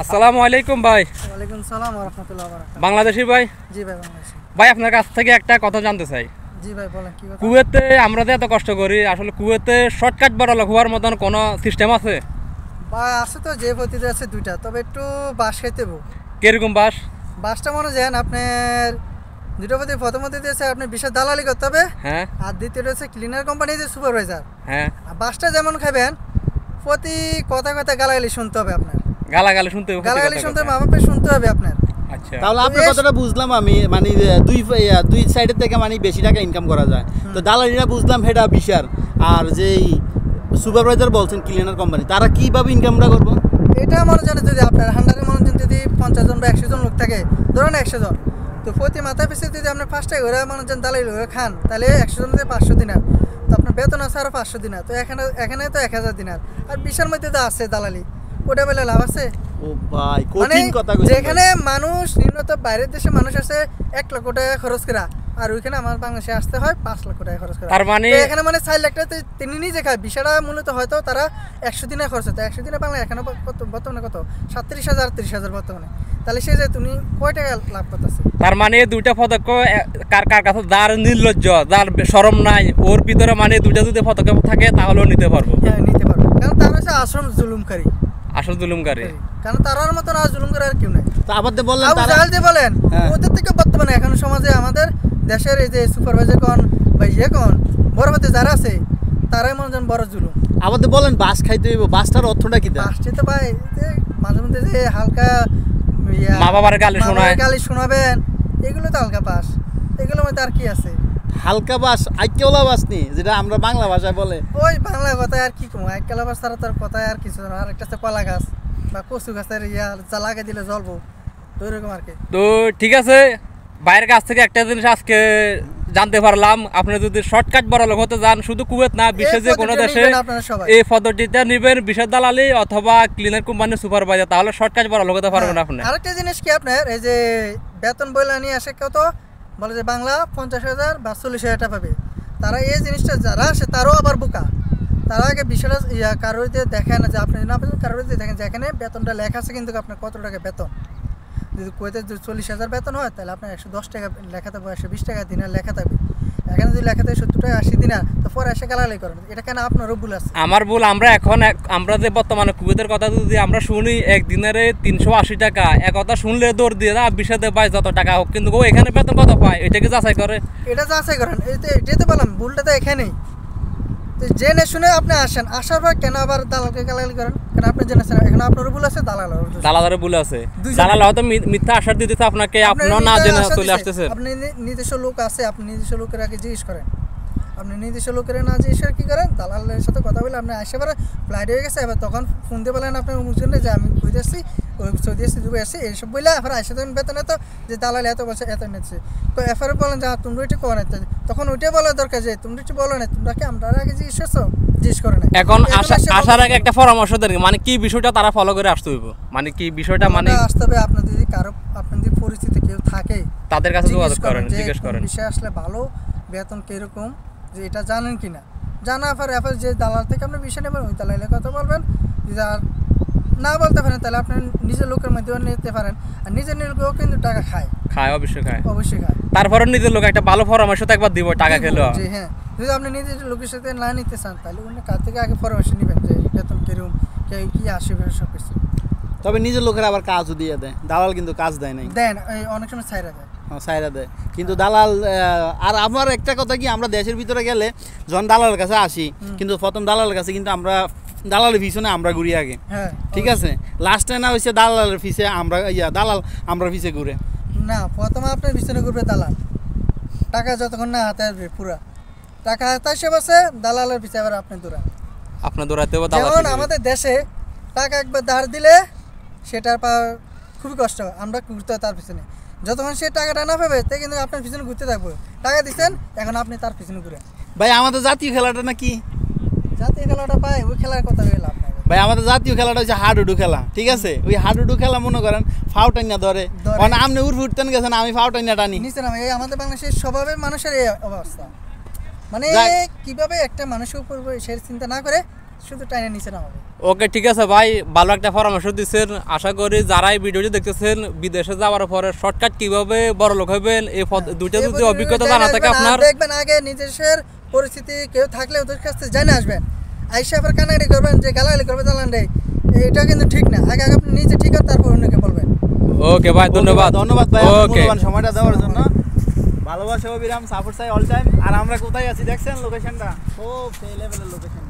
আসসালামু আলাইকুম ভাই। ওয়ালাইকুম সালাম ওয়া রাহমাতুল্লাহি ওয়া বারাকাতুহু। বাংলাদেশি ভাই? জি ভাই বাংলাদেশি। ভাই আপনার কাছ থেকে একটা কথা জানতে চাই। জি ভাই বলেন কি কথা? কুয়েতে আমরা যে এত কষ্ট করি, আসলে কুয়েতে শর্টকাট বড় লোক হওয়ার মতন কোনো সিস্টেম আছে? ভাই আছে তো, যে পদ্ধতি আছে দুইটা, তবে একটু বাস খাইতে হবো। কিরকম বাস? বাসটা মনে যান আপনার দুটো পদ্ধতি, প্রথম পদ্ধতি আছে আপনি বিশেষ দালালি করতে হবে, হ্যাঁ আর দ্বিতীয়টা হচ্ছে ক্লিনার কোম্পানি যে সুপারভাইজার। হ্যাঁ। আর বাসটা যেমন খাবেন প্রতি কথা কথা গালাগালি শুনতে হবে আপনার, গালাগালি শুনতে হবে, গালাগালি শুনতে হবে, মাপে শুনতে হবে আপনার। আচ্ছা, তাহলে আপনার কথাটা বুঝলাম আমি, মানে দুই সাইডের থেকে মানে বেশি টাকা ইনকাম করা যায়। তো দালালিরা বুঝলাম হেটা বিশার, আর যেই সুপারভাইজার বলছেন ক্লিনার কোম্পানি, তারা কিভাবে ইনকামটা করবো? এটা মনে জানে যদি আপনার হান্ডারে মনে যদি 50 জন বা 100 জন লোক থাকে, ধরুন 100 জন, তো প্রতি মাথা পিছিয়ে যদি আপনি 5 টাকা করে মনে যান দালালি করে খান, তাহলে 100 জন 500 দিনার, তো আপনার বেতন আছে আরো 500 দিনার, তো এখানে তো 1000 দিনার, আর 20-এর মধ্যে তো আছে দালালি, ওটা বলে লাভ আছে? ও ভাই মানে কঠিন কথা কইছেন। যেখানে মানুষ নিম্নত বাইরের দেশে মানুষ আছে 1 লক্ষ টাকা খরচ করা, আর ওইখানে আমার বাংলাদেশে আসতে হয় 5 লক্ষ টাকা খরচ করা। তার মানে তো এখানে মানে 4 লাখ টাকা তিনি নিজে খায়, বিষয়টা মূলত হয়তো তারা 100 দিনে খরচ হতো, 100 দিনে বাংলা এখানে বর্তমানে কত 37,000 30,000 বর্তমানে, তাহলে সে যে তুমি কয় টাকা লাভ করতেছে? তার মানে দুইটা পদক্ষ কার কার কাছে যার নির্লজ্জ, যার শরম নাই, ওর ভিতরে মানে দুইটা যদি পদক্ষেপ থাকে তাহলেও নিতে পারবো। হ্যাঁ নিতে পারবে, কারণ তারা হচ্ছে আশ্রম জুলুমকারী, আসল জুলুমকারী, কারণ তারার মতো না জুলুম করে আর কেউ নাই। তো আবার বললেন আবু জাহেল যে বলেন, হ্যাঁ। ওদের থেকে বর্তমানে এখন সমাজে আমাদের দেশের এই যে সুপারভাইজার কোন বা ইয়ে কোন বড় হতে যারা আছে তারাই মনে যেন বড় জুলুম। আবার বলেন বাস খাইতে হইব, বাসটার অর্থটা কি? আসছে তো ভাই যে মাঝে মধ্যে যে হালকা মা বাবার গালি শোনায়, গালি শোনাবেন, এগুলো তো হালকা পাস, এগুলোর মধ্যে আর কি আছে? হালকা বাস আইকেওলা বাস নি, যেটা আমরা বাংলা ভাষায় বলে। ওই বাংলা কথায় আর কি কম, এককালা বাস ছাড়া তার কথায় আর কিছু না, আর একটা আছে কলা গাছ বা কচু গাছের ইয়া যা লাগে দিলে জ্বলবো, তো এরকম আর কি। তো ঠিক আছে, বাইরের কাছ থেকে একটা জিনিস আজকে জানতে পারলাম, আপনি যদি শর্টকাট বড় লোক হতে যান, শুধু কুয়েত না বিশ্বের যে কোনো দেশে এই পদ্ধতিটা নিবেন, বিশেষ দালালি অথবা ক্লিনার কোম্পানির সুপারভাইজার, তাহলে শর্টকাট বড় লোক হতে পারবেন আপনি। আরেকটা জিনিস কি আপনার এই যে বেতন বইলা নিয়ে আসে কত বলে যে বাংলা 50,000 বা 40,000 টাকা পাবে, তারা এই জিনিসটা যারা আসে তারও আবার বোকা, তারা আগে বিষয়টা কারোর দিয়ে দেখেন না যে আপনি না কারোর দিয়ে দেখেন যে এখানে বেতনটা লেখা আছে, কিন্তু আপনার কত টাকা বেতন। যদি কুয়েতে যদি 40,000 বেতন হয় তাহলে আপনার 110 টাকা লেখা থাকবে, 120 টাকা দিনের লেখা থাকবে। এখানে যদি লেখা থাকে 70 টাকা 80 দিনার, তো পরে এসে গালাগালি করেন, এটা কেন? আপনারও ভুল আছে। আমার ভুল, আমরা যে বর্তমানে কুয়েতের কথা যদি আমরা শুনি, একদিনের 380 টাকা, এক কথা শুনলে দৌড় দিয়ে না বিষাদে পায় যত টাকা হোক, কিন্তু ও এখানে বেতন কত পায় এটাকে যাচাই করে, এটা যাচাই করেন, এটাই তো বললাম ভুলটা তো এখানেই। তো জেনে শুনে আপনি আসেন, আসার পর কেন আবার দালালকে গালাগালি করেন? কেন আপনি জেনেছেন এখানে আপনারও ভুল আছে, দালালের ভুল আছে, দালাল হয়তো মিথ্যা আশ্বাস দিতেছে আপনাকে, আপনার না জেনে চলে আসতেছে। আপনি নিজস্ব লোক আছে, আপনি নিজস্ব লোকের আগে জিজ্ঞেস করেন, আপনি নিজস্ব লোকের না জিজ্ঞেস করে কী করেন, দালালের সাথে কথা বলে আপনি আসে পরে ফ্লাইট হয়ে গেছে, এবার তখন ফোন দিয়ে বলেন আপনার অমুক জন্য যে আমি ঘুরে আসছি, ওই সৌদি আসছি, দুবাই আসছি, এইসব বললে এবার আসে তখন বেতন এত, যে দালাল এত বলছে এত নিচ্ছে, তো এফআর বলেন যে তোমরা একটু করেন, তখন ওইটাই বলার দরকার যে তোমরা একটু বলো না, তোমরা কি আমরা আগে জিজ্ঞেস করছো, জিজ্ঞেস করে না। এখন আসার আগে একটা পরামর্শ দেন, মানে কি বিষয়টা তারা ফলো করে আসতে হইব, মানে কি বিষয়টা মানে আসতে হবে আপনার যদি কারো আপনার যদি পরিচিতি কেউ থাকে তাদের কাছে যোগাযোগ করেন, জিজ্ঞেস করেন বিষয় আসলে ভালো, বেতন কিরকম যে এটা জানেন কিনা, জানা এফার যে দালাল থেকে আপনি বিষয় নেবেন, ওই দালালের কথা বলবেন, যদি আর না বলতে পারেন তাহলে আপনি নিজের লোকের মাধ্যমে নিতে পারেন, আর নিজের লোকও কিন্তু টাকা খায়, অবশ্যই খায়। তারপরে নিজের লোক একটা ভালো পরামর্শ তো একবার দিব, টাকা খেলো। জি হ্যাঁ, যদি আপনি নিজের লোকের সাথে না নিতে চান তাহলে অন্য কার থেকে আগে পরামর্শ নেবেন যে বেতন কিরকম, কি আসবে সব কিছু। তবে নিজের লোকের আবার কাজও দিয়ে দেয়, দালাল কিন্তু কাজ দেয় নাই, দেন অনেক সময় সাইরা দেয়, কিন্তু দালাল। আর আমার একটা কথা কি, আমরা দেশের ভিতরে গেলে যখন দালালের কাছে আসি, কিন্তু প্রথম দালালের কাছে কিন্তু আমরা দালালের পিছনে আমরা ঘুরি আগে, ঠিক আছে, লাস্টে না হয়েছে দালালের পিছে আমরা দালাল আমরা পিছে ঘুরে না, প্রথমে আপনার পিছনে ঘুরবে দালাল, টাকা যতক্ষণ না হাতে আসবে পুরা টাকা হাতে আসে বসে দালালের পিছে আবার আপনি দৌড়াতে হবে। যেমন আমাদের দেশে টাকা একবার ধার দিলে সেটার পাওয়া খুবই কষ্ট, আমরা ঘুরতে হয় তার পিছনে, যতক্ষণ সে টাকাটা না পাবে তাই কিন্তু আপনার পিছনে ঘুরতে থাকবো, টাকা দিচ্ছেন এখন আপনি তার পিছনে ঘুরে। ভাই আমাদের জাতীয় খেলাটা নাকি, জাতীয় খেলাটা পায়, ওই খেলার কথা বললাম ভাই, আমাদের জাতীয় খেলাটা হচ্ছে হাডুডু খেলা, ঠিক আছে, ওই হাডুডু খেলা মনে করেন ফাউ টাইনা ধরে, আপনি উঠতেন গেছেন, আমি ফাউ টাইনা টানি নিচে নামে, এই আমাদের বাংলাদেশের স্বভাবে মানুষের এই অবস্থা, মানে কিভাবে একটা মানুষের উপর সে চিন্তা না করে শুধু টাইনে নিচে নামাবে। ওকে ঠিক আছে ভাই, ভালো একটা পরামর্শ দিচ্ছেন। আশা করি যারা এই ভিডিওটি দেখতেছেন বিদেশে যাওয়ার পরে শর্টকাট কিভাবে বড় লোক হবেন এই দুইটা যদি অভিজ্ঞতা জানা থাকে আপনার, দেখবেন আগে নিজের পরিস্থিতি কেউ থাকলে ওদের কাছ থেকে জানে আসবেন, আইসা আবার কানাকাটি করবেন যে গালাগালি করবে দালান রে, এটা কিন্তু ঠিক না। আগে আপনি নিজে ঠিক হন তারপর অন্যকে বলবেন। ওকে ভাই, ধন্যবাদ ভাই ওকে সময়টা দেওয়ার জন্য। ভালোবাসা অবিরাম, সাপোর্ট চাই অল টাইম। আর আমরা কোথায় আছি দেখছেন লোকেশনটা, খুব সেই লেভেলের লোকেশন।